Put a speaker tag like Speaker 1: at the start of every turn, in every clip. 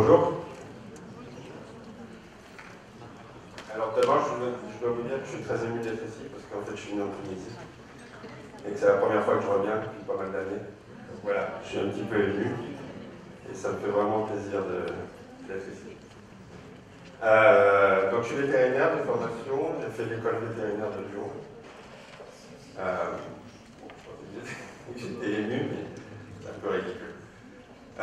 Speaker 1: Bonjour. Alors d'abord, je dois vous dire que je suis très ému d'être ici, parce qu'en fait, je suis né en Tunisie. Et que c'est la première fois que je reviens depuis pas mal d'années. Donc voilà, je suis un petit peu ému. Et ça me fait vraiment plaisir d'être ici. Donc je suis vétérinaire de formation, j'ai fait l'école vétérinaire de Lyon. J'étais ému, mais c'est un peu ridicule.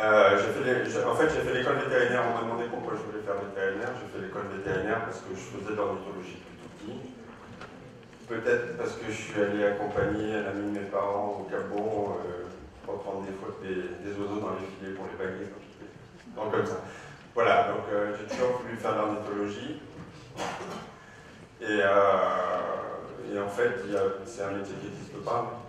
Speaker 1: En fait, j'ai fait l'école vétérinaire, on m'a demandé pourquoi je voulais faire vétérinaire. J'ai fait l'école vétérinaire parce que je faisais de l'ornithologie depuis tout petit. Peut-être parce que je suis allé accompagner un ami de mes parents au Gabon pour prendre des oiseaux dans les filets pour les baguer. Donc comme ça. Voilà, donc j'ai toujours voulu faire de l'ornithologie. Et en fait, c'est un métier qui n'existe pas.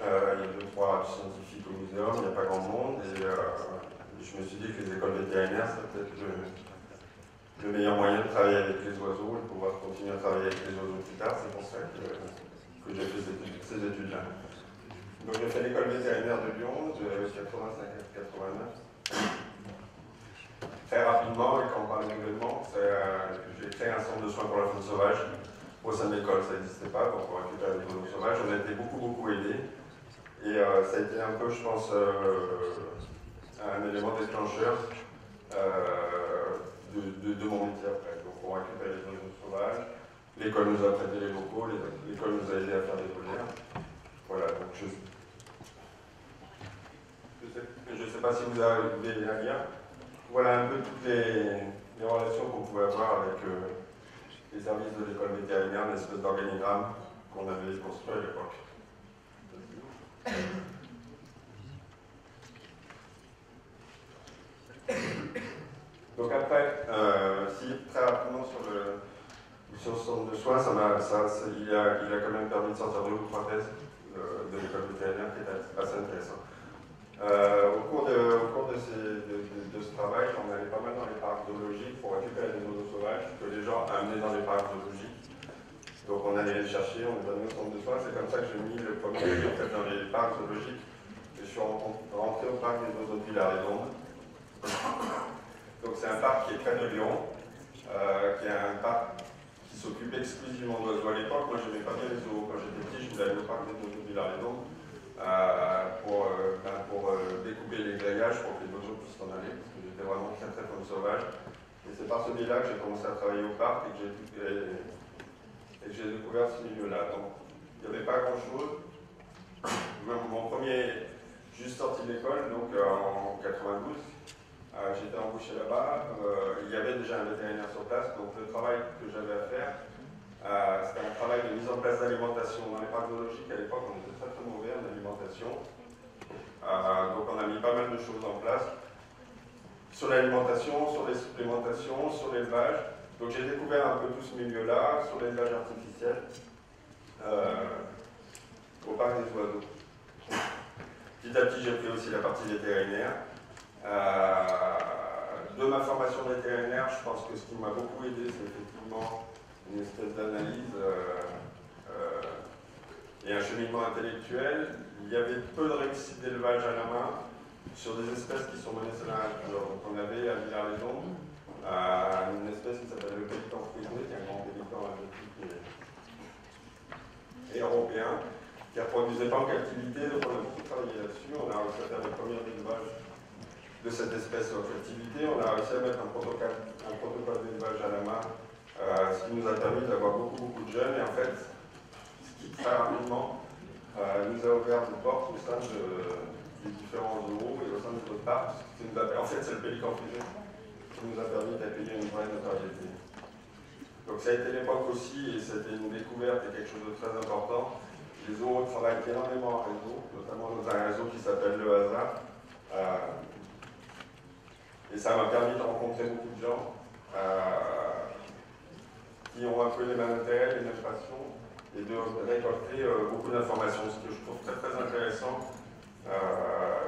Speaker 1: Il y a 2-3 scientifiques au muséum, il n'y a pas grand monde. Et je me suis dit que les écoles vétérinaires, c'est peut-être le meilleur moyen de travailler avec les oiseaux et de pouvoir continuer à travailler avec les oiseaux plus tard. C'est pour ça que j'ai fait ces études-là. Donc j'ai fait l'école vétérinaire de Lyon de 85 à 89. Très rapidement, et quand on parle d'événements, j'ai créé un centre de soins pour la faune sauvage au sein de l'école. Ça n'existait pas, donc on récupère des oiseaux sauvages. On a été beaucoup aidés. Et ça a été un peu, je pense, un élément déclencheur de mon métier après. Donc on récupère les oiseaux sauvages, l'école nous a prêté les locaux, l'école nous a aidé à faire des volières. Voilà, donc je sais pas si vous avez à lire. Voilà un peu toutes les relations qu'on pouvait avoir avec les services de l'école vétérinaire, une espèce d'organigramme qu'on avait construit à l'époque. Donc après, si très rapidement sur le centre de soins, il a quand même permis de sortir 2 ou 3 thèses de l'école vétérinaire qui étaient assez intéressantes. Au cours de ce travail, on allait pas mal dans les parcs zoologiques pour récupérer des oiseaux sauvages que les gens amenaient dans les parcs zoologiques. Donc on allait les chercher, on les amenait au centre de soins. C'est comme ça que j'ai mis le premier pied en fait, dans les parcs zoologiques. Je suis rentré au parc des oiseaux de Villars-les-Ondes. Donc c'est un parc qui est près de Lyon, qui est un parc qui s'occupe exclusivement d'oiseaux. À l'époque, moi je n'aimais pas bien les zoos. Quand j'étais petit, je voulais aller au parc des oiseaux de Villars-les-Ondes pour découper les grillages pour que les oiseaux puissent s'en aller, parce que j'étais vraiment très faune sauvage. Et c'est par ce biais-là que j'ai commencé à travailler au parc et que j'ai découvert ce milieu-là. Donc il n'y avait pas grand-chose. Mon premier, juste sorti de l'école, donc en 92, j'étais embauché là-bas. Il y avait déjà un vétérinaire sur place, donc le travail que j'avais à faire, c'était un travail de mise en place d'alimentation. Dans les parcs zoologiques, à l'époque, on était très mauvais en alimentation. Donc on a mis pas mal de choses en place sur l'alimentation, sur les supplémentations, sur l'élevage. Donc j'ai découvert un peu tout ce milieu-là, sur l'élevage artificiel, au parc des oiseaux. Petit à petit, j'ai pris aussi la partie vétérinaire. De ma formation vétérinaire, je pense que ce qui m'a beaucoup aidé, c'est effectivement une espèce d'analyse et un cheminement intellectuel. Il y avait peu de réussite d'élevage à la main sur des espèces qui sont menacées dans la nature. Donc on avait à Villars-les-Ondes une espèce qui s'appelle le pélican frisé, qui est un grand pélican asiatique et européen, qui ne reproduisait pas en captivité. Donc on a beaucoup travaillé là-dessus. On a réussi à faire le premier élevage de cette espèce en captivité. On a réussi à mettre un protocole d'élevage à la main, ce qui nous a permis d'avoir beaucoup de jeunes. Et en fait, ce qui très rapidement nous a ouvert des portes au sein des différents zoos et au sein de notre parc. En fait, c'est le pélican frisé qui nous a permis d'accueillir une vraie notoriété. Donc ça a été l'époque aussi, et c'était une découverte et quelque chose de très important. Les zoos travaillent énormément en réseau, notamment dans un réseau qui s'appelle Le Hasard. Et ça m'a permis de rencontrer beaucoup de gens qui ont un peu les mêmes intérêts, les mêmes passions, et de récolter beaucoup d'informations. Ce que je trouve très intéressant,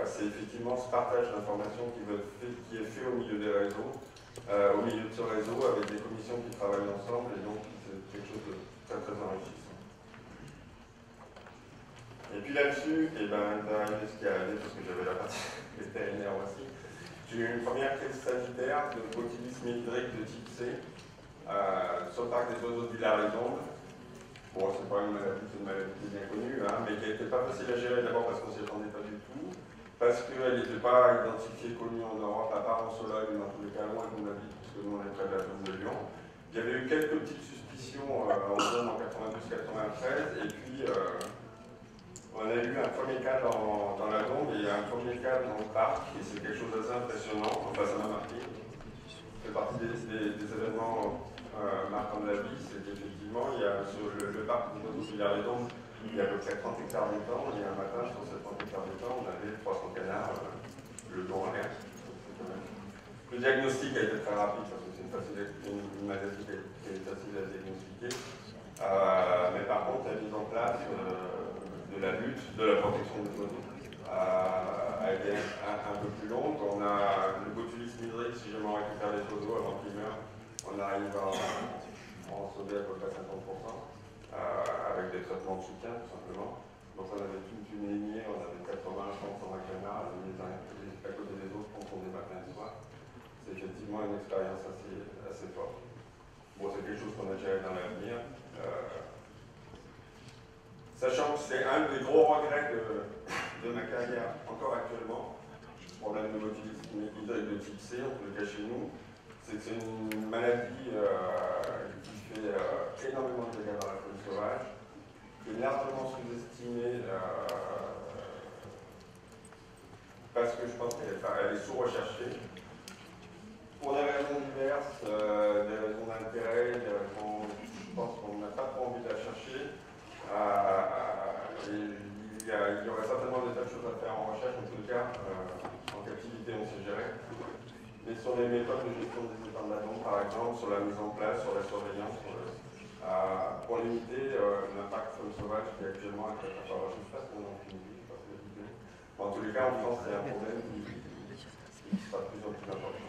Speaker 1: c'est effectivement ce partage d'informations qui est fait au milieu des réseaux, au milieu de ce réseau, avec des commissions qui travaillent ensemble, et donc c'est quelque chose de très enrichissant. Et puis là-dessus, il va arriver ce qui est arrivé, parce que j'avais la partie vétérinaire aussi. J'ai eu une première crise sanitaire de botulisme hydrique de type C sur le parc des oiseaux de Villars-les-Dombes. Bon, c'est pas une maladie qui est bien connue, hein, mais qui n'était pas facile à gérer, d'abord parce qu'on ne s'y attendait pas du tout, parce qu'elle n'était pas identifiée, connue en Europe, à part en Sologne, dans tous les cas loin qu'on habite, puisque nous on est près de la zone de Lyon. Il y avait eu quelques petites suspicions en zone en 92-93, et puis on a eu un premier cas dans la Dombe et un premier cas dans le parc, et c'est quelque chose d'assez impressionnant, enfin ça m'a marqué. Ça fait partie des événements marquants de la vie, c'est qu'effectivement, il y a sur le parc de Villars-les-Dombes, il y a à peu près 30 hectares d'étang, et un matin, sur ces 30 hectares d'étang, on avait 300 canards, le dos en l'air. Le diagnostic a été très rapide, parce que c'est une maladie qui est facile à diagnostiquer. Mais par contre, la mise en place de la lutte, de la protection des oiseaux, a été un peu plus longue. On a le botulisme hydrique, si jamais on récupère les oiseaux avant qu'ils meurent, on arrive à en sauver à peu près 50%, avec des traitements de soutien, tout simplement. Donc on avait toute une lignée, on avait 80, 100, 120 canards, les uns à côté des autres, quand on est matin et soir. C'est effectivement une expérience assez forte. Bon, c'est quelque chose qu'on a géré dans l'avenir. Sachant que c'est un des gros regrets de ma carrière, encore actuellement, le problème de botulisme hydrique de type C, on peut le cas chez nous, c'est que c'est une maladie qui fait énormément de dégâts dans la faune sauvage, qui est largement sous-estimée parce que je pense qu'elle est sous-recherchée. Pour des raisons diverses, des raisons d'intérêt, des raisons, je pense qu'on n'a pas trop envie de la chercher. Il y aurait certainement des tas de choses à faire en recherche, en tout cas, en captivité on sait gérer. Mais sur les méthodes de gestion des étangs de la Dombe, par exemple, sur la mise en place, sur la surveillance, pour limiter l'impact faune sauvage qui est actuellement avec la préparation de place, on en finit, je ne sais pas si vous avez dit. En tous les cas, on pense que c'est un problème qui sera de plus en plus important.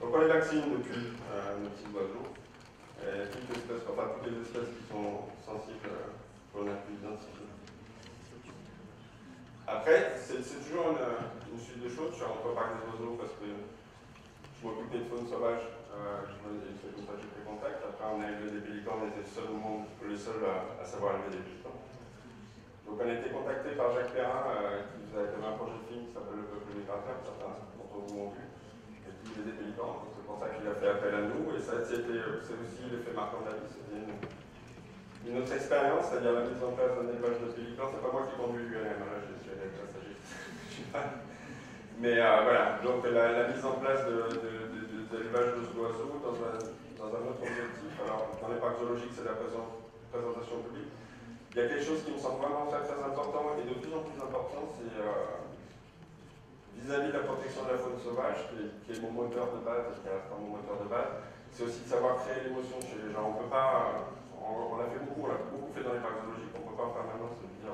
Speaker 1: Donc on les vaccine depuis nos petits oiseaux. Et toutes les espèces qui sont sensibles, on a pu identifier. Après, c'est toujours une suite de choses. Je suis rentré au parc des oiseaux parce que je m'occupais de faune sauvage. C'est comme ça que j'ai pris contact. Après, on a élevé des pélicans, on était les seuls à savoir élever des pélicans. Donc, on a été contacté par Jacques Perrin, qui avait un projet de film qui s'appelle Le Peuple migrateur, que certains d'entre vous ont vu, et qui élevait des pélicans. C'est pour ça qu'il a fait appel à nous. Et ça, c'est aussi l'effet marquant de la vie. C'était une autre expérience, c'est-à-dire la mise en place d'un élevage de pélicans. C'est pas moi qui conduis l'ULM, là, je suis avec passager. Mais voilà, donc la mise en place de l'élevage d'oiseaux dans un autre objectif. Alors, dans les parcs zoologiques, c'est la présentation publique. Il y a quelque chose qui me semble vraiment très important et de plus en plus important, c'est vis-à-vis de la protection de la faune sauvage, qui est mon moteur de base, qui reste mon moteur de base, c'est aussi de savoir créer l'émotion chez les gens. On peut pas, on l'a fait beaucoup, on l'a beaucoup fait dans les parcs zoologiques, on ne peut pas en permanence se dire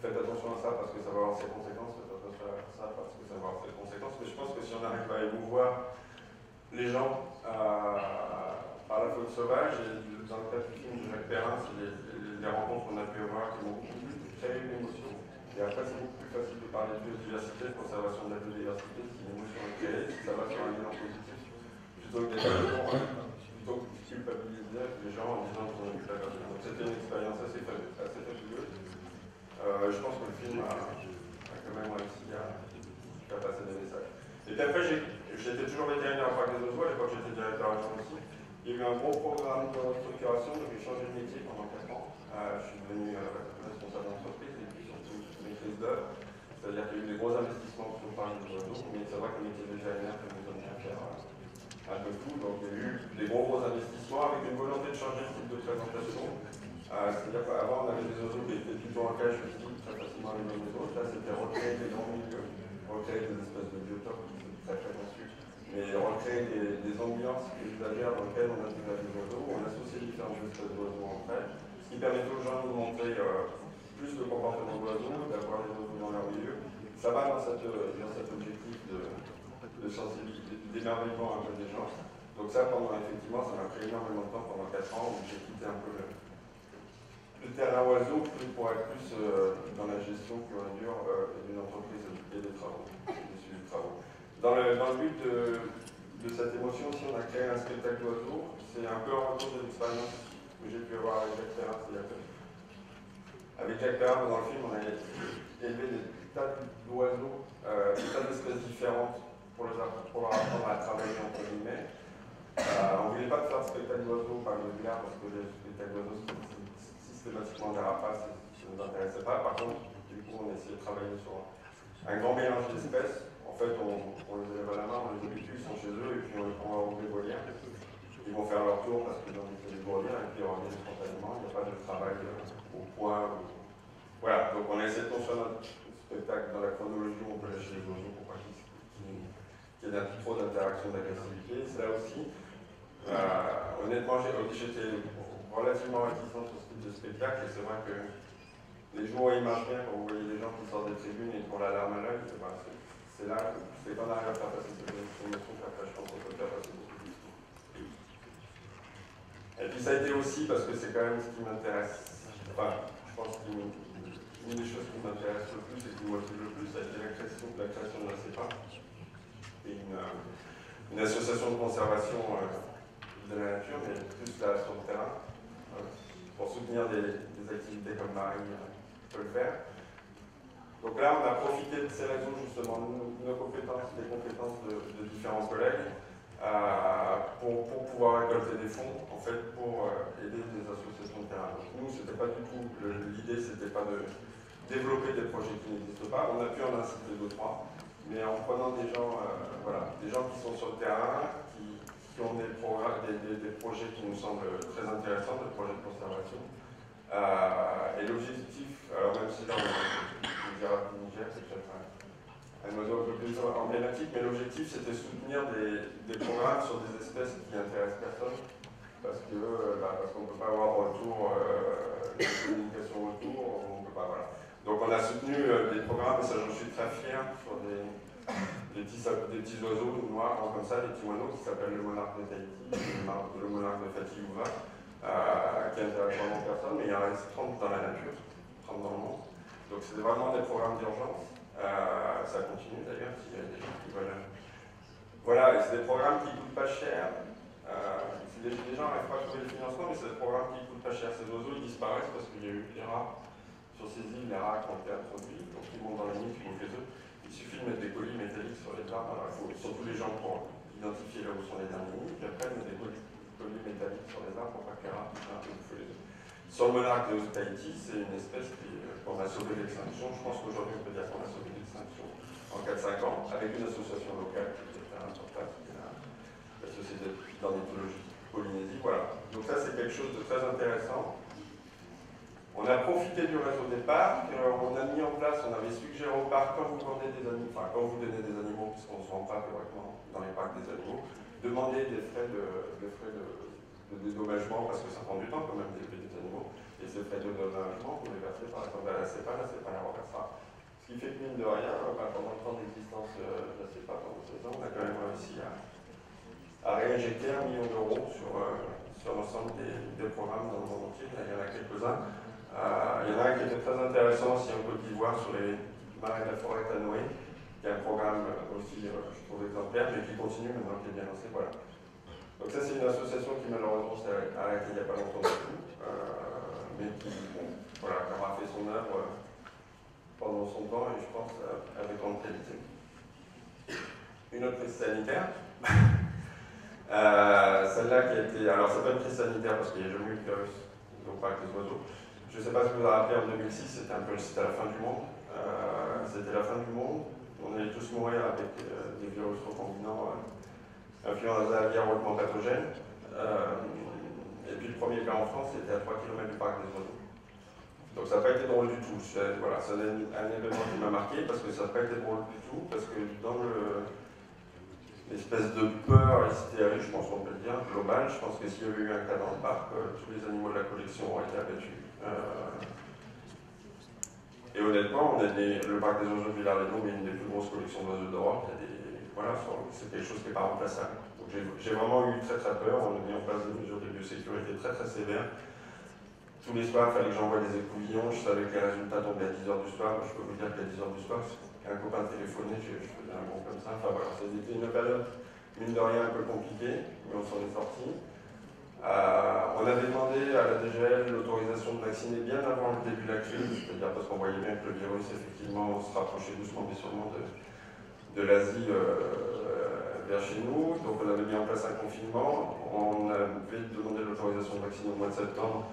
Speaker 1: faites attention à ça parce que ça va avoir ses conséquences, faites attention à ça parce que ça va avoir ses conséquences. Mais je pense que si on arrive à émouvoir les gens par la faune sauvage, et dans le cas du film de Jacques Perrin, c'est les rencontres qu'on a pu avoir qui m'ont beaucoup plus créé une émotion. Et après, c'est beaucoup plus facile de parler de biodiversité, de conservation de la biodiversité, si l'émotion est créée, si ça va sur un bilan positif, plutôt que plutôt que de culpabiliser les gens en disant qu'ils ont eu la personne. Donc c'était une expérience assez fabuleuse. Je pense que le film a quand même réussi à faire passer des messages. Et puis après, j'étais toujours vétérinaire au parc des oiseaux, à l'époque j'étais directeur adjoint aussi. Il y a eu un gros programme de restructuration, donc j'ai changé de métier pendant 4 ans. Je suis devenu responsable d'entreprise et puis surtout maîtrise d'œuvre. C'est-à-dire qu'il y a eu des gros investissements sur le parc des oiseaux, mais c'est vrai que le métier de vétérinaire, ça nous donne à faire un peu tout. Donc il y a eu des gros investissements avec une volonté de changer le type de présentation. C'est-à-dire qu'avant on avait des oiseaux qui étaient plutôt en cage physique, très facilement les mêmes autres. Là c'était recréer des grands milieux, recréer des espèces de biotopes qui sont très très conçus, mais recréer des ambiances paysagères dans lesquelles on a des oiseaux, on associe différentes espèces d'oiseaux entre elles, ce qui permet aux gens de montrer plus de comportement d'oiseaux, d'avoir les oiseaux dans leur milieu. Ça va dans cet objectif de sensibilité, d'émerveillement un peu des gens. Donc ça, effectivement, ça m'a pris énormément de temps pendant 4 ans où j'ai quitté un peu le terrain oiseau pour être plus dans la gestion pure et dure d'une entreprise et des travaux. travaux. Dans le but de cette émotion aussi, on a créé un spectacle d'oiseaux. C'est un peu un retour de l'expérience que j'ai pu avoir avec Jacques Perrin. Avec Jacques Perrin, dans le film, on a élevé des tas d'oiseaux, des tas d'espèces différentes pour leur apprendre à travailler entre guillemets. On ne voulait pas faire de spectacle d'oiseaux par le regard parce que les spectacles d'oiseaux c'est systématiquement des rapaces, ça ne nous intéressait pas. Par contre, du coup, on essayait de travailler sur un grand mélange d'espèces. En fait, on les élève à la main, on les habitue, ils sont chez eux, et puis on va ouvrir les volières. Ils vont faire leur tour parce qu'ils ont envie de les volières, et puis ils reviennent spontanément. Il n'y a pas de travail au point. Voilà, donc on a essayé de construire notre spectacle dans la chronologie où on peut lâcher les oiseaux pour pas qu'il y ait trop d'interaction, d'agressivité. C'est là aussi. Honnêtement, j'étais relativement réticent sur ce type de spectacle, et c'est vrai que les jours où il marche bien, quand vous voyez des gens qui sortent des tribunes et qui ont la larme à l'œil, c'est là, c'est qu'on arrive à faire passer cette émotion qu'après je pense qu'on peut faire passer beaucoup plus. Et puis ça a été aussi parce que c'est quand même ce qui m'intéresse. Enfin, je pense qu'une des choses qui m'intéresse le plus et qui me motive le plus, ça a été la création de la CEPA, et une association de conservation de la nature, mais plus là sur le terrain, pour soutenir des activités comme Marie peut le faire. Donc là, on a profité de ces réseaux, justement, nos compétences, des compétences de différents collègues, pour pouvoir récolter des fonds, en fait, pour aider des associations de terrain. Donc nous, c'était pas du tout, l'idée, c'était pas de développer des projets qui n'existent pas. On a pu en inciter deux, trois, mais en prenant des gens, voilà, des gens qui sont sur le terrain, qui ont des projets qui nous semblent très intéressants, des projets de conservation. Et l'objectif, alors même si là on dira que Niger, c'est peut-être un oiseau un peu plus emblématique, mais l'objectif c'était de soutenir des programmes sur des espèces qui intéressent personne, parce qu'on ne peut pas avoir retour, de communication autour, on peut pas, voilà. Donc on a soutenu des programmes, et ça j'en suis très fier, sur des petits oiseaux noirs comme ça, des petits moineaux qui s'appellent le monarque de Tahiti, le monarque de Fatih Ouva, qui intéressent vraiment personne, mais il y en reste 30 dans la nature, 30 dans le monde. Donc c'est vraiment des programmes d'urgence. Ça continue d'ailleurs, s'il y a des gens qui veulent. Voilà, et c'est des programmes qui ne coûtent pas cher. Les gens n'arrivent pas à trouver le financement, mais c'est des programmes qui ne coûtent pas cher. Ces oiseaux ils disparaissent parce qu'il y a eu des rats sur ces îles, les rats qui ont été introduits, donc ils montent dans les nids, ils bouffent les œufs. Il suffit de mettre des colis métalliques sur les arbres, alors il faut surtout les gens pour identifier là où sont les derniers nids, puis après mettre des colis métalliques sur les arbres pour pas que les rats puissent un peu bouffer les œufs. Sur le monarque de Tahiti, c'est une espèce qu'on a sauvé l'extinction. Je pense qu'aujourd'hui on peut dire qu'on a sauvé l'extinction en 4-5 ans, avec une association locale qui était très importante, qui est la Société d'ornithologie Polynésie. Voilà. Donc ça c'est quelque chose de très intéressant. On a profité du réseau des parcs, on a mis en place, on avait suggéré aux parcs, quand vous vendez des animaux, enfin quand vous donnez des animaux, puisqu'on ne se vend pas directement dans les parcs des animaux, demandez des frais de dédommagement, parce que ça prend du temps quand même d'élever des animaux, et ces frais de dédommagement, vous les versez par exemple à la CEPA la reversera. Ce qui fait que mine de rien, pendant le temps d'existence de la CEPA, pendant 16 ans, on a quand même réussi à réinjecter 1 million d'euros sur l'ensemble des programmes dans le monde entier. Là, il y en a quelques-uns. Il y en a un qui était très intéressant aussi en Côte d'Ivoire sur les marais de la forêt canoë, qui est un programme aussi, je trouve, exemplaire, mais qui continue maintenant qu'il est bien lancé. Voilà. Donc ça, c'est une association qui malheureusement s'est arrêtée il n'y a pas longtemps du tout, mais qui, voilà, qui aura fait son œuvre pendant son temps, et je pense avec grande qualité. Une autre crise sanitaire. Celle-là qui a été... Alors, c'est pas une crise sanitaire parce qu'il n'y a jamais eu de virus, donc pas avec les oiseaux. Je ne sais pas si vous vous rappelez, en 2006, c'était la fin du monde. C'était la fin du monde. On allait tous mourir avec des virus recombinants, influenza aviaire hautement pathogène. Et puis le premier cas en France, c'était à 3 km du parc des oiseaux. Donc ça n'a pas été drôle du tout. Voilà, c'est un événement qui m'a marqué parce que ça n'a pas été drôle du tout, parce que dans l'espèce de peur hystérique, je pense qu'on peut le dire, globale, je pense que s'il y avait eu un cas dans le parc, tous les animaux de la collection auraient été abattus. Et honnêtement, le parc des oiseaux de Villard-les-Dombes est une des plus grosses collections d'oiseaux d'Europe. Voilà, c'est quelque chose qui n'est pas remplaçable. Donc j'ai vraiment eu très très peur. On a mis en place des mesures de biosécurité très très sévères. Tous les soirs, il fallait que j'envoie des écouvillons. Je savais que les résultats tombaient à 10h du soir. Je peux vous dire qu'à 10h du soir, un copain téléphonait, je faisais un groupe comme ça. Enfin voilà, c'était une période, mine de rien, un peu compliquée, mais on s'en est sorti. On avait demandé à la DGL l'autorisation de vacciner bien avant le début de la crise, c'est-à-dire parce qu'on voyait bien que le virus, effectivement, se rapprochait doucement mais sûrement de l'Asie vers chez nous. Donc on avait mis en place un confinement. On avait demandé l'autorisation de vacciner au mois de septembre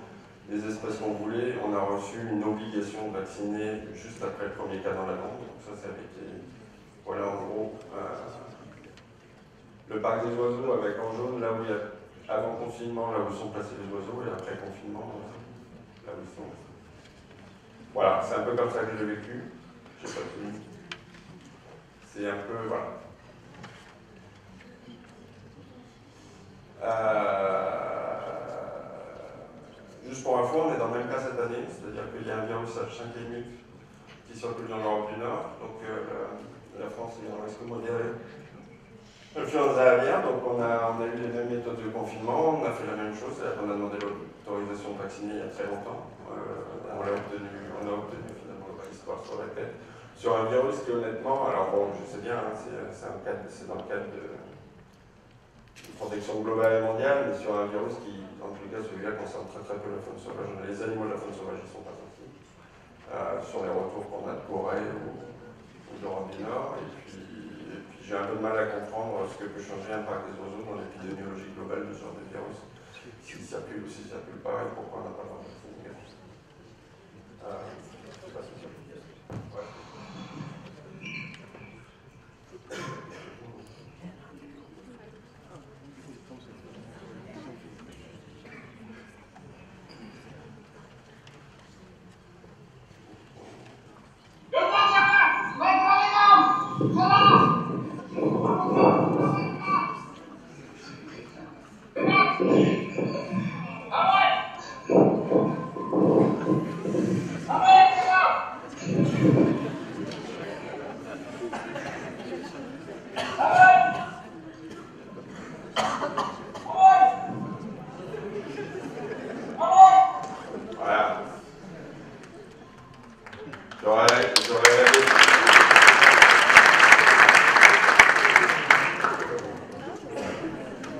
Speaker 1: les espèces qu'on voulait. On a reçu une obligation de vacciner juste après le premier cas dans la langue. Donc ça, c'est avec les... Voilà, en gros, le parc des oiseaux avec en jaune, là où il y a... Avant confinement, là où sont placés les oiseaux, et après confinement, là où ils sont. Voilà, c'est un peu comme ça que j'ai vécu. Je sais pas si... C'est un peu... Voilà. Juste pour info, on est dans le même cas cette année, c'est-à-dire qu'il y a un virus H5N8 qui circule dans l'Europe du Nord, donc la France est en risque modéré. L'influenza aviaire, donc on a eu les mêmes méthodes de confinement, on a fait la même chose, c'est-à-dire qu'on a demandé l'autorisation de vacciner il y a très longtemps. On a obtenu finalement, l'histoire se répète. Sur un virus qui honnêtement, alors bon, je sais bien, hein, c'est dans le cadre de protection globale et mondiale, mais sur un virus qui, en tout cas celui-là, concerne très très peu la faune sauvage. Les animaux de la faune sauvage, ils sont pas sortis. Sur les retours qu'on a de Corée ou d'Europe du Nord, et puis j'ai un peu de mal à comprendre ce que peut changer un parc des oiseaux dans l'épidémiologie globale de ce genre de virus. S'il circule ou s'il ne circule pas, et pourquoi on n'a pas le droit de vacciner. Je sais pas si c'est ouais.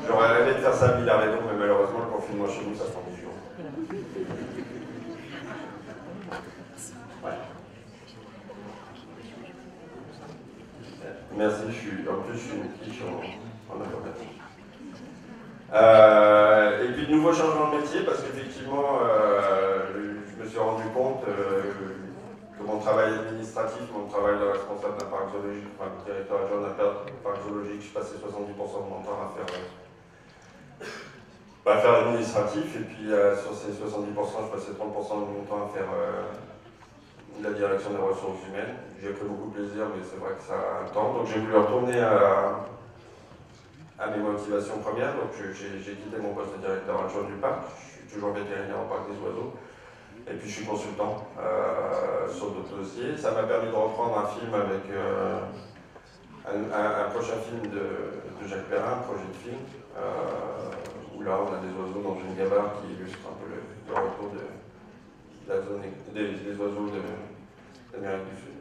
Speaker 1: J'aurais rêvé de faire ça à Villars-les-Dons, mais malheureusement, le confinement chez nous, ça prend 10 jours. Ouais. Merci, en plus, je suis une quiche en informatique. Et puis, de nouveaux changements de métier, parce qu'effectivement, je me suis rendu compte que mon travail administratif, mon travail de responsable d'un parc zoologique, enfin, directeur adjoint d'un parc zoologique, je passais 70% de mon temps à faire l'administratif, et puis sur ces 70%, je passais 30% de mon temps à faire la direction des ressources humaines. J'ai pris beaucoup de plaisir, mais c'est vrai que ça a un temps, donc j'ai voulu retourner à mes motivations premières. Donc j'ai quitté mon poste de directeur adjoint du parc, je suis toujours vétérinaire au parc des oiseaux, et puis je suis consultant sur d'autres dossiers. Ça m'a permis de reprendre un film avec un prochain film de Jacques Perrin, un projet de film, où là on a des oiseaux dans une gabarre qui illustre un peu le retour de la zone des oiseaux d'Amérique du Sud.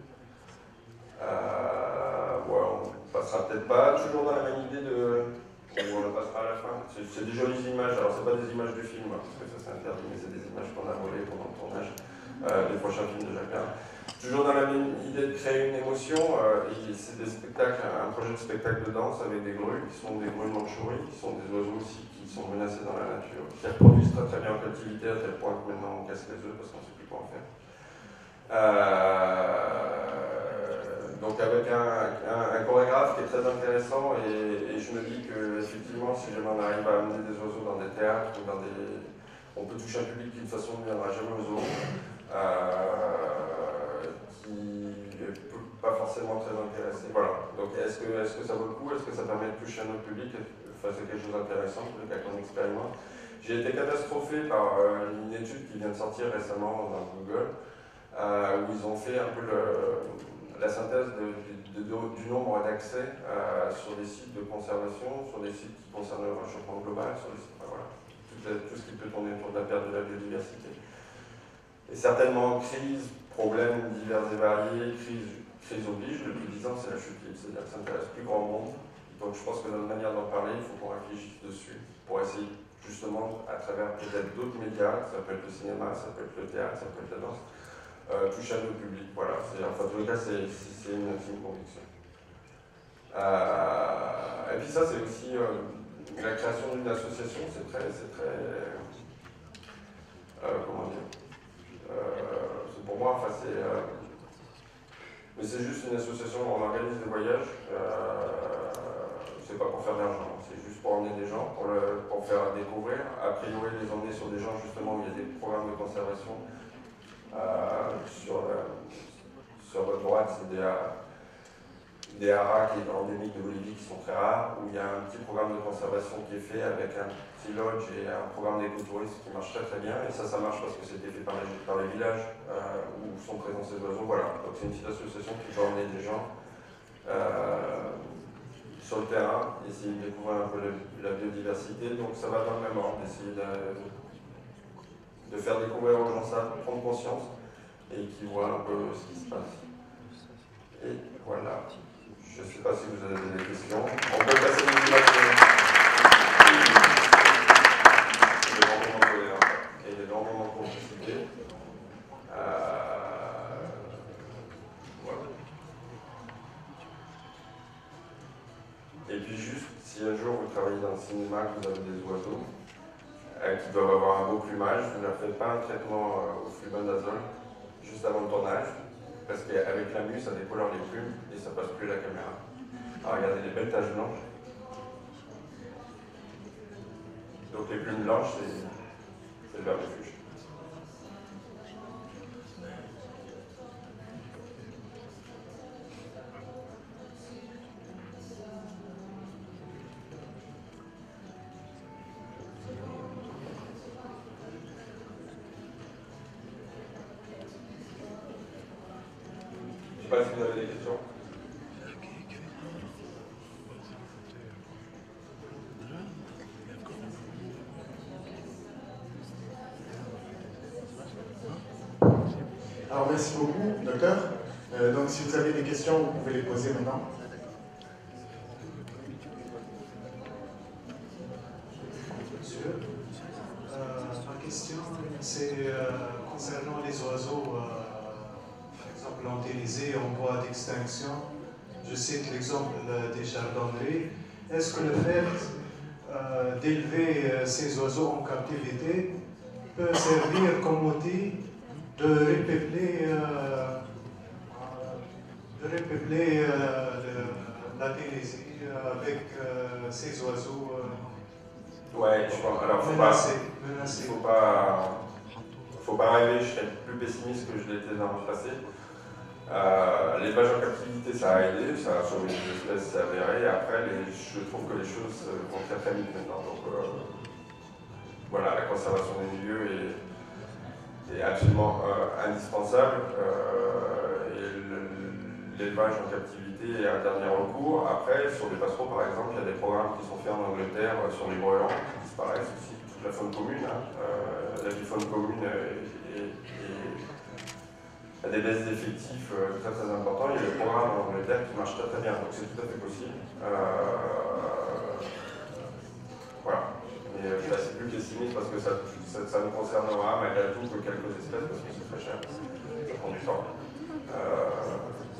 Speaker 1: Voilà, on passera peut-être pas toujours dans la même idée on le passera à la fin. C'est des jolies images, alors c'est pas des images du film, parce que ça c'est interdit, mais c'est des images qu'on a volées pendant le tournage des prochains films de Jacques Perrin. Toujours dans la même idée de créer une émotion, c'est des spectacles, un projet de spectacle de danse avec des grues, qui sont des grues de Mandchourie, qui sont des oiseaux aussi qui sont menacés dans la nature, qui reproduisent très très bien en captivité à tel point que maintenant on casse les œufs parce qu'on ne sait plus quoi en faire. Donc avec un chorégraphe qui est très intéressant, et je me dis que effectivement, si jamais on arrive à amener des oiseaux dans des théâtres ou dans des... On peut toucher un public qui de toute façon ne viendra jamais aux zoos, qui n'est pas forcément très intéressé. Voilà. Donc est-ce que ça vaut le coup? Est-ce que ça permet de toucher un autre public face à quelque chose d'intéressant, le cas qu'on expérimente? J'ai été catastrophé par une étude qui vient de sortir récemment dans Google, où ils ont fait un peu la synthèse du nombre d'accès sur des sites de conservation, sur des sites qui concernent le réchauffement global, sur des sites, voilà, tout ce qui peut tourner autour de la perte de la biodiversité. Et certainement crise, problèmes divers et variés, crise crise oblige, depuis 10 ans, c'est la chute libre, c'est-à-dire que ça n'intéresse plus grand monde. Donc je pense que dans notre manière d'en parler, il faut qu'on réfléchisse dessus pour essayer justement, à travers peut-être d'autres médias, ça peut être le cinéma, ça peut être le théâtre, ça peut être la danse, toucher à notre public. Voilà, enfin, en tout cas, c'est une intime conviction. Et puis ça, c'est aussi la création d'une association, c'est très comment dire, c'est pour moi, enfin mais c'est juste une association où on organise des voyages, c'est pas pour faire de l'argent, c'est juste pour emmener des gens, pour faire découvrir, a priori les emmener sur des gens justement où il y a des programmes de conservation. Sur votre droite, c'est des haras qui est endémique de Bolivie qui sont très rares, où il y a un petit programme de conservation qui est fait avec un petit lodge et un programme d'écotourisme qui marche très bien. Et ça marche parce que c'était fait par les villages où sont présents ces oiseaux. Voilà, donc c'est une petite association qui peut emmener des gens sur le terrain, essayer de découvrir un peu la biodiversité. Donc ça va dans le même ordre, d'essayer de faire découvrir aux gens ça, de prendre conscience et qu'ils voient un peu ce qui se passe. Et voilà. Je ne sais pas si vous avez des questions. On peut passer une image de énormément de colère et d'énormément de complicité. Voilà. Et puis juste, si un jour vous travaillez dans le cinéma, que vous avez des oiseaux qui doivent avoir un beau plumage, vous ne leur faites pas un traitement au flubendazole juste avant le tournage, parce qu'avec la mue, ça décolore les plumes et ça passe plus à la caméra. Alors regardez les belles taches blanches. Donc les plumes blanches, c'est le vermifuge. Je ne sais pas si vous avez des questions.
Speaker 2: Alors merci beaucoup, docteur. Donc si vous avez des questions, vous pouvez les poser maintenant.
Speaker 3: Monsieur, ma question, c'est concernant les oiseaux, par exemple antélisés en voie d'extinction. Je cite l'exemple des chardonnerets. Est-ce que le fait d'élever ces oiseaux en captivité peut servir comme outil de repeupler la Tunisie avec ces oiseaux
Speaker 1: Ouais, je pense. Alors, faut pas rêver, je serais plus pessimiste que je l'étais dans le passé. L'élevage en captivité, ça a aidé, ça a sauvé des espèces, c'est avéré. Après, je trouve que les choses vont très vite maintenant. Donc, voilà, la conservation des milieux est absolument indispensable. Et l'élevage en captivité est un dernier recours. Après, sur les passereaux, par exemple, il y a des programmes qui sont faits en Angleterre sur les Groenlands, qui disparaissent aussi, toute la faune commune. La faune commune a des baisses d'effectifs très importants. Il y a des programmes en Angleterre qui marchent très bien, donc c'est tout à fait possible. Voilà. Mais je suis assez plus pessimiste parce que ça ne concernera malgré tout que quelques espèces parce que c'est très cher. Ça prend du temps.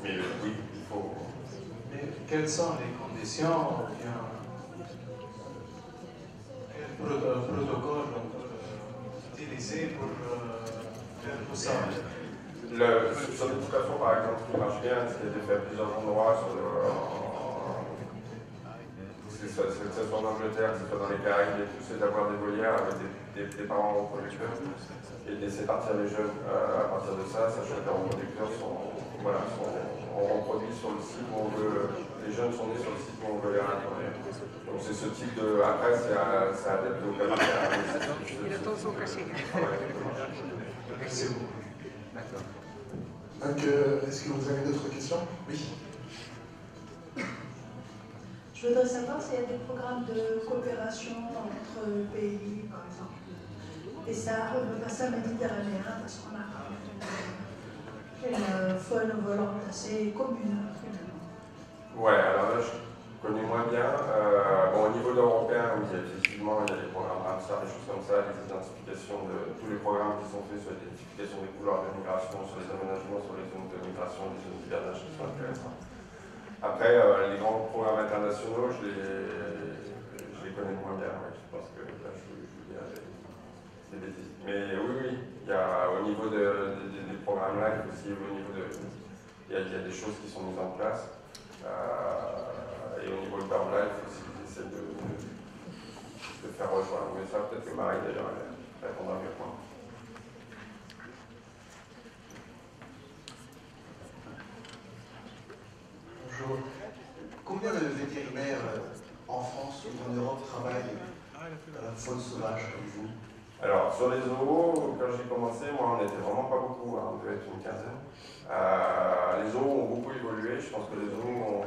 Speaker 1: Mais oui, il faut.
Speaker 3: Mais quelles sont les conditions ou bien quel protocole on peut utiliser pour faire tout ça?
Speaker 1: Sur l'éducation, par exemple, qui marche bien, ce qui a été fait à plusieurs endroits, que ce soit en Angleterre, que ce soit dans les Caraïbes, c'est d'avoir des volières avec des parents reproducteurs et de laisser partir les jeunes à partir de ça, sachant que les reproducteurs on reproduit sur le site où on veut, les jeunes sont nés sur le site où on veut les réintroduire. Donc c'est ce type de. Après, c'est adapté au cas par cas.
Speaker 2: Merci beaucoup. Donc, est-ce que vous avez d'autres questions? Oui.
Speaker 4: Je voudrais savoir s'il y a des programmes de coopération entre pays, par exemple, et ça, le bassin méditerranéen, parce qu'on a une faune volante assez commune, finalement.
Speaker 1: Ouais, alors là, je connais moins bien. Bon, au niveau européen, oui, effectivement, il y a des programmes Ramsar, des choses comme ça, les identifications de tous les programmes qui sont faits sur l'identification des couloirs de migration, sur les aménagements, sur les zones de migration, les zones d'hivernage qui sont intéressants. Après, les grands programmes internationaux, je les connais moins bien. Ouais. Je pense que là, je vous dirais des bêtises. Mais oui, oui, il y a, au niveau des programmes là, aussi au niveau de. Il y a des choses qui sont mises en place. Et au niveau de BirdLife aussi, ils essaient de faire rejoindre. Mais ça, peut-être que Marie, d'ailleurs, elle répondra mieux que moi.
Speaker 5: Bonjour. Combien de vétérinaires en France ou en Europe travaillent à la faune sauvage comme vous?
Speaker 1: Alors, sur les zoos, quand j'ai commencé, moi, on n'était vraiment pas beaucoup, hein, on devait être une quinzaine. Les zoos ont beaucoup évolué, je pense que les zoos ont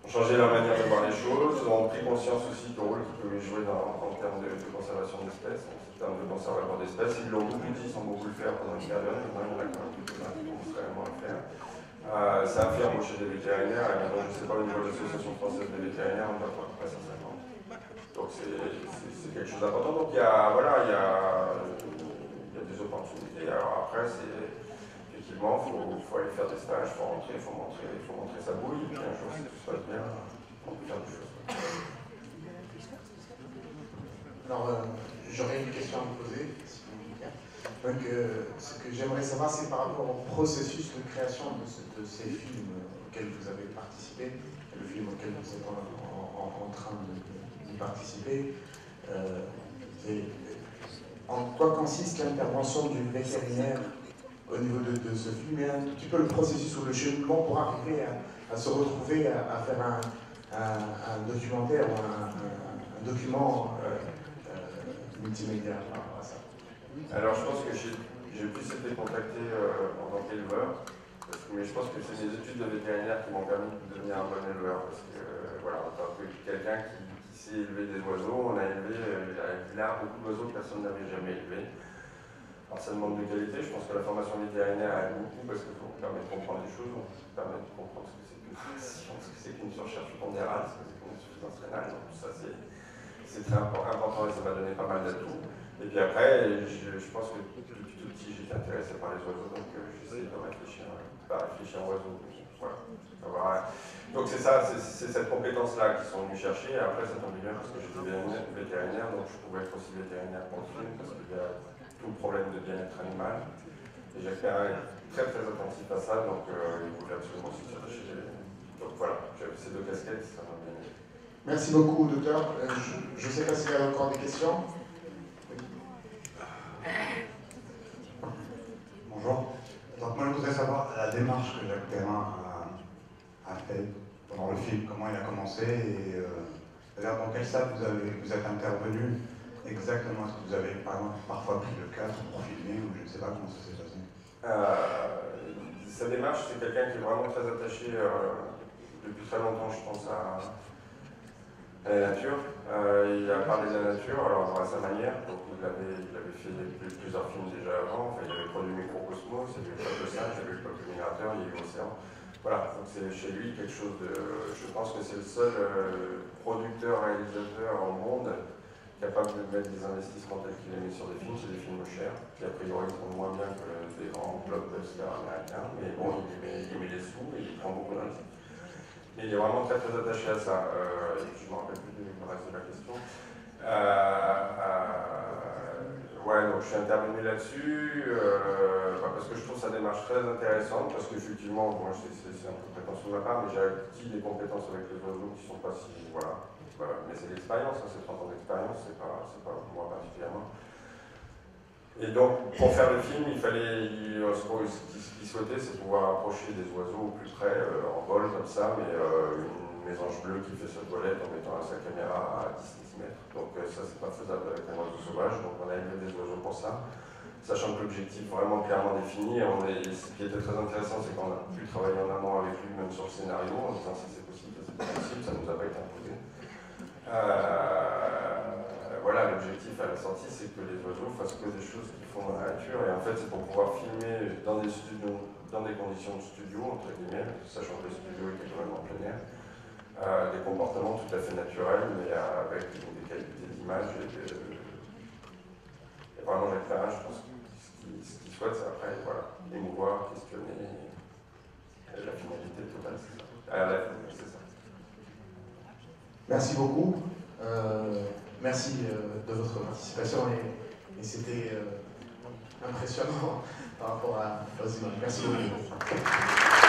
Speaker 1: changé leur manière de voir les choses, ont pris conscience aussi du rôle qu'ils pouvaient jouer en termes de conservation d'espèces, en termes de conservation d'espèces. Ils l'ont beaucoup dit, sans beaucoup le faire pendant une période, maintenant il y en a quand même quelques-uns qui commencent réellement à le faire. Ça a fait embaucher des vétérinaires, et maintenant je ne sais pas au niveau de l'Association française des vétérinaires, on doit à peu près 150. Donc c'est quelque chose d'important. Donc il y a, voilà, il y a des opportunités. Alors après, effectivement, il faut aller faire des stages, il faut rentrer, il faut montrer sa bouille, et puis un jour, si tout se passe bien, on peut faire des choses.
Speaker 2: Alors, j'aurais une question à vous poser, si vous voulez bien. Donc, ce que j'aimerais savoir, c'est par rapport au processus de création de ces films auxquels vous avez participé, le film auquel vous êtes en train d'y participer. En quoi consiste l'intervention du vétérinaire au niveau de ce film, et un petit peu le processus ou le cheminement pour arriver à se retrouver, à faire un documentaire ou un document multimédia par rapport à ça.
Speaker 1: Alors je pense que j'ai plus été contacté en tant qu'éleveur, mais je pense que c'est mes études de vétérinaire qui m'ont permis de devenir un bon éleveur, parce que voilà, en tant que quelqu'un qui sait élever des oiseaux, on a élevé là beaucoup d'oiseaux que personne n'avait jamais élevés. Alors ça demande de qualité, je pense que la formation vétérinaire aide beaucoup parce qu'il faut permettre de comprendre les choses, on permet de comprendre ce que c'est qu'une pression, ce que c'est qu'une surcharge pondérale, ce que c'est qu'une insuffisance rénale, donc tout ça c'est très important et ça m'a donné pas mal d'atouts. Et puis après, je pense que depuis tout petit j'étais intéressé par les oiseaux, donc j'essaie de réfléchir aux oiseaux. Voilà. Donc c'est ça, c'est cette compétence-là qu'ils sont venus chercher, et après ça tombe bien parce que j'étais vétérinaire, donc je pouvais être aussi vétérinaire pour le film, parce qu'il y a tout le problème de bien-être animal. Et j'ai fait très attentif à ça, donc il voulait absolument aussi s'attacher. Donc voilà, j'avais ces deux casquettes, ça m'a bien aidé.
Speaker 2: Merci beaucoup, docteur. Je ne sais pas s'il y a encore des questions.
Speaker 6: Bonjour. Donc moi je voudrais savoir la démarche que Jacques Perrin a fait pendant le film, comment il a commencé et dans quel stade vous êtes intervenu exactement. Est-ce que vous avez par exemple parfois pris le cadre pour filmer ou je ne sais pas comment ça s'est passé?
Speaker 1: Sa démarche, c'est quelqu'un qui est vraiment très attaché depuis très longtemps, je pense, à la nature. Il a parlé de la nature, alors à sa manière. Donc il avait fait plusieurs films déjà avant. Enfin, il avait produit Microcosmos, il y a eu le Peuple Singe, il y a eu le Peuple Migrateur, il y a eu l'Océan. Voilà, donc c'est chez lui quelque chose de. Je pense que c'est le seul producteur-réalisateur au monde capable de mettre des investissements tels qu'il a mis sur des films. C'est des films chers, qui a priori sont moins bien que des grands blockbusters américains, mais bon, il met les sous et il prend beaucoup d'investissements. Il est vraiment très attaché à ça. Je ne me rappelle plus du reste de la question. Ouais, donc je suis intervenu là-dessus parce que je trouve sa démarche très intéressante, parce qu'effectivement, moi c'est un peu prétentieux de ma part, mais j'ai acquis des compétences avec les oiseaux qui ne sont pas si. Voilà. Mais c'est l'expérience, hein, c'est 30 ans d'expérience, c'est pas moi particulièrement. Et donc, pour faire le film, ce qu'il souhaitait, c'est pouvoir approcher des oiseaux au plus près, en vol comme ça, mais une mésange bleue qui fait sa toilette en mettant sa caméra à 10 cm. Donc ça, c'est pas faisable avec un oiseau sauvage, donc on a élevé des oiseaux pour ça, sachant que l'objectif vraiment clairement défini. Et ce qui était très intéressant, c'est qu'on a pu travailler en amont avec lui, même sur le scénario, en disant si c'est possible, ça c'est pas possible, ça nous a pas été imposé. voilà, l'objectif à la sortie, c'est que les oiseaux fassent que des choses qu'ils font dans la nature. Et en fait, c'est pour pouvoir filmer dans des studios, dans des conditions de studio, entre guillemets, sachant que le studio était quand même en plein air, des comportements tout à fait naturels, mais avec des qualités d'image et vraiment l'éclairage. Je pense que ce qu'ils souhaitent, c'est après, voilà, émouvoir, questionner, et la finalité totale, c'est ça. C'est ça.
Speaker 2: Merci beaucoup. Merci de votre participation et c'était impressionnant par rapport aux images. Merci beaucoup.